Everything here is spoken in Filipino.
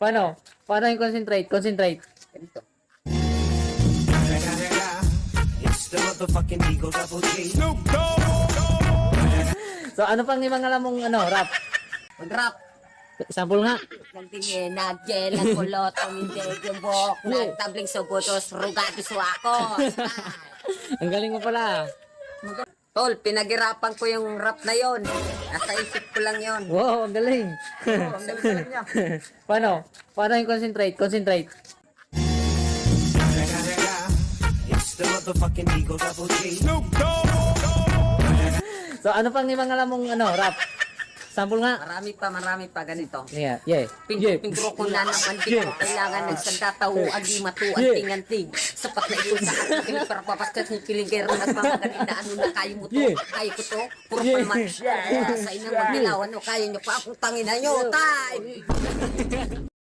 Paano? Paano yung concentrate? Concentrate. Ganito. It's the motherfucking Eagle Double G. So, ano pang yung mga alam mong rap? Mag-rap. Sample nga. Nagtingin, nag-gel, nagkulot, ang hindi yung buhok, nagtabling sa butos, rugado sa ako. Ang galing mo pala. Tol, pinaghirapan ko yung rap na yon. Nasa isip ko lang yon. Wow, ang galing. Oo, ang galing niya. Paano? Paano yung concentrate? Concentrate. It's the motherfucking Eagle Double G. So, ano pang yung mga alam mong rap? Sample nga. Marami pa ganito. Yeah, yeah. Pintro ko na naman di ko kailangan nagsandataw agi matu anting-anting sapat na ito sa akin para papaskat ni kilingkero at mamagaling na ano na kayo mo to kayo ko to puro palman sa inang magdilawan o kayo nyo pa akong tangina nyo tay